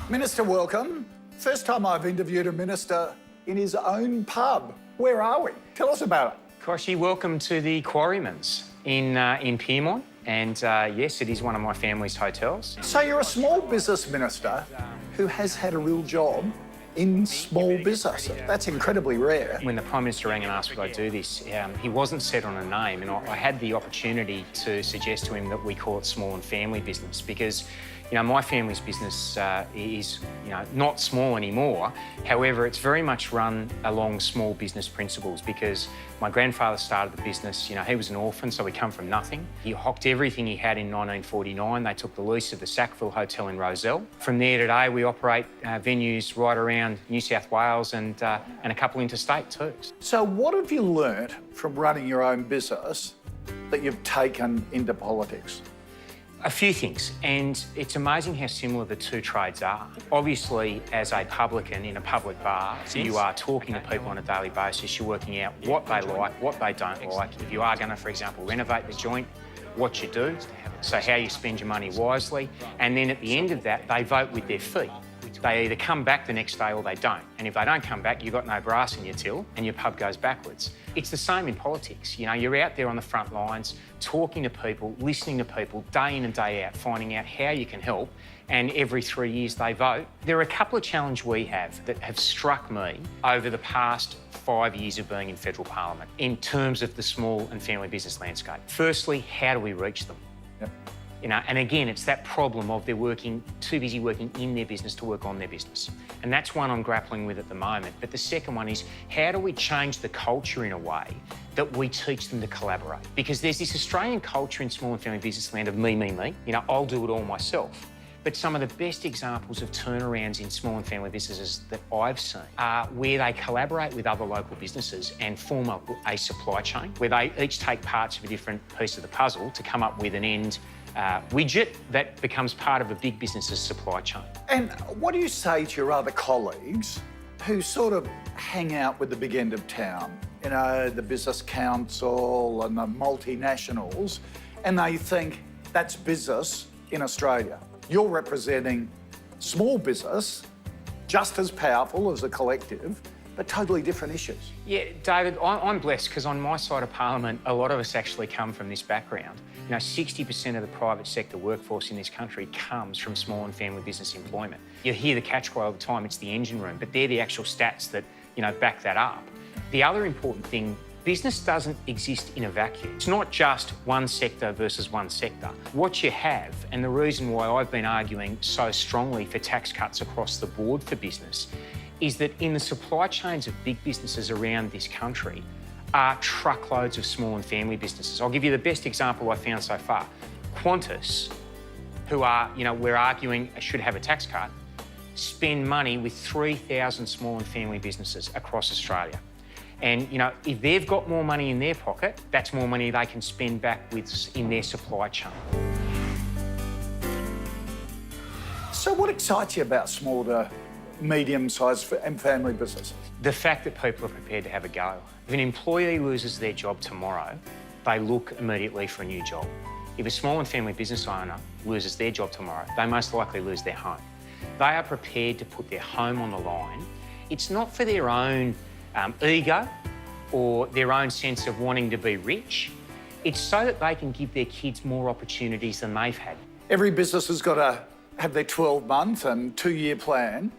Minister, welcome. First time I've interviewed a minister in his own pub. Where are we? Tell us about it. Kochie, welcome to the Quarryman's in Pyrmont. And yes, it is one of my family's hotels. So you're a small business minister who has had a real job in small business. That's incredibly rare. When the Prime Minister rang and asked would I do this, he wasn't set on a name, and I had the opportunity to suggest to him that we call it small and family business because, you know, my family's business is, you know, not small anymore. However, it's very much run along small business principles because my grandfather started the business, you know, he was an orphan, so we come from nothing. He hocked everything he had in 1949. They took the lease of the Sackville Hotel in Rozelle. From there today, we operate venues right around New South Wales and a couple interstate too. So what have you learnt from running your own business that you've taken into politics? A few things, and it's amazing how similar the two trades are. Obviously, as a publican in a public bar, you are talking to people on a daily basis, you're working out what they like, what they don't like. If you are going to, for example, renovate the joint, what you do, so how you spend your money wisely, and then at the end of that, they vote with their feet. They either come back the next day or they don't. And if they don't come back, you've got no brass in your till and your pub goes backwards. It's the same in politics. You know, you're out there on the front lines, talking to people, listening to people day in and day out, finding out how you can help. And every 3 years they vote. There are a couple of challenges we have that have struck me over the past 5 years of being in federal parliament in terms of the small and family business landscape. Firstly, how do we reach them? Yep. You know, and again, it's that problem of they're too busy working in their business to work on their business. And that's one I'm grappling with at the moment. But the second one is, how do we change the culture in a way that we teach them to collaborate? Because there's this Australian culture in small and family business land of me. You know, I'll do it all myself. But some of the best examples of turnarounds in small and family businesses that I've seen are where they collaborate with other local businesses and form a supply chain, where they each take parts of a different piece of the puzzle to come up with an end widget that becomes part of a big business's supply chain. And what do you say to your other colleagues who sort of hang out with the big end of town, you know, the Business Council and the multinationals, and they think that's business in Australia? You're representing small business, just as powerful as a collective, but totally different issues. Yeah, David, I'm blessed because on my side of Parliament, a lot of us actually come from this background. You know, 60% of the private sector workforce in this country comes from small and family business employment. You hear the catchcry all the time, it's the engine room, but they're the actual stats that, you know, back that up. The other important thing, business doesn't exist in a vacuum. It's not just one sector versus one sector. What you have, and the reason why I've been arguing so strongly for tax cuts across the board for business, is that in the supply chains of big businesses around this country are truckloads of small and family businesses. I'll give you the best example I've found so far. Qantas, who are, you know, we're arguing should have a tax cut, spend money with 3,000 small and family businesses across Australia. And, you know, if they've got more money in their pocket, that's more money they can spend back with in their supply chain. So what excites you about small to medium-sized and family businesses? The fact that people are prepared to have a go. If an employee loses their job tomorrow, they look immediately for a new job. If a small and family business owner loses their job tomorrow, they most likely lose their home. They are prepared to put their home on the line. It's not for their own ego or their own sense of wanting to be rich. It's so that they can give their kids more opportunities than they've had. Every business has got to have their 12-month and 2-year plan.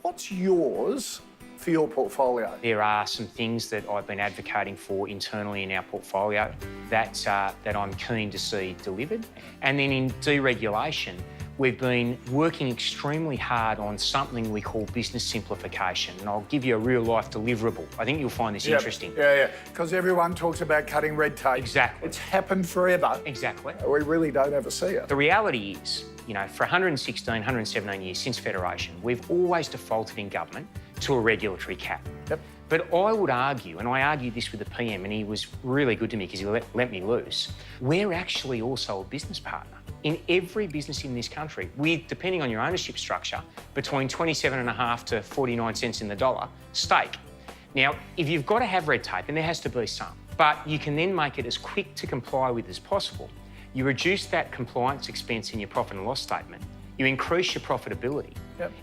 What's yours for your portfolio? There are some things that I've been advocating for internally in our portfolio that I'm keen to see delivered. And then in deregulation, we've been working extremely hard on something we call business simplification. And I'll give you a real-life deliverable. I think you'll find this interesting. Yeah, because everyone talks about cutting red tape. Exactly. It's happened forever. Exactly. We really don't ever see it. The reality is, you know, for 116, 117 years since Federation, we've always defaulted in government to a regulatory cap. Yep. But I would argue, and I argued this with the PM, and he was really good to me because he let me loose, we're actually also a business partner. In every business in this country, with, depending on your ownership structure, between 27.5 to 49 cents in the dollar, stake. Now, if you've got to have red tape, and there has to be some, but you can then make it as quick to comply with as possible. You reduce that compliance expense in your profit and loss statement. You increase your profitability.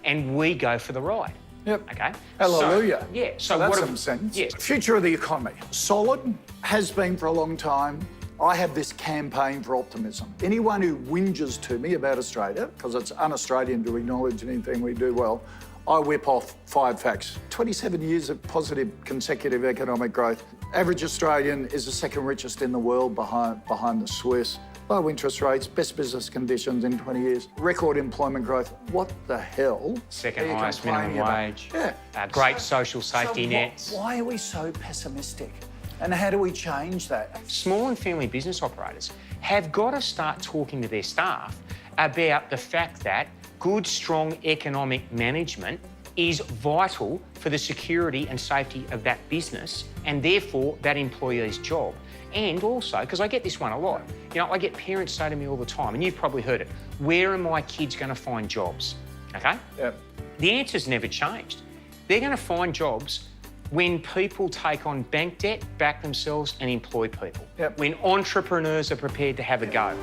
and we go for the ride. Yep. Okay. Hallelujah. So that's what some sense. Yes. Future of the economy. Solid, has been for a long time. I have this campaign for optimism. Anyone who whinges to me about Australia, because it's un-Australian to acknowledge anything we do well, I whip off 5 facts. 27 years of positive consecutive economic growth. Average Australian is the second richest in the world behind the Swiss. Low interest rates, best business conditions in 20 years, record employment growth. What the hell? Second are you highest minimum complaining wage. about? Yeah. Great social safety nets. Why are we so pessimistic? And how do we change that? Small and family business operators have got to start talking to their staff about the fact that good, strong economic management is vital for the security and safety of that business and therefore that employee's job. And also, because I get this one a lot, I get parents say to me all the time, and you've probably heard it, where are my kids going to find jobs? Okay? Yep. The answer's never changed. They're going to find jobs when people take on bank debt, back themselves and employ people. Yep. When entrepreneurs are prepared to have a go.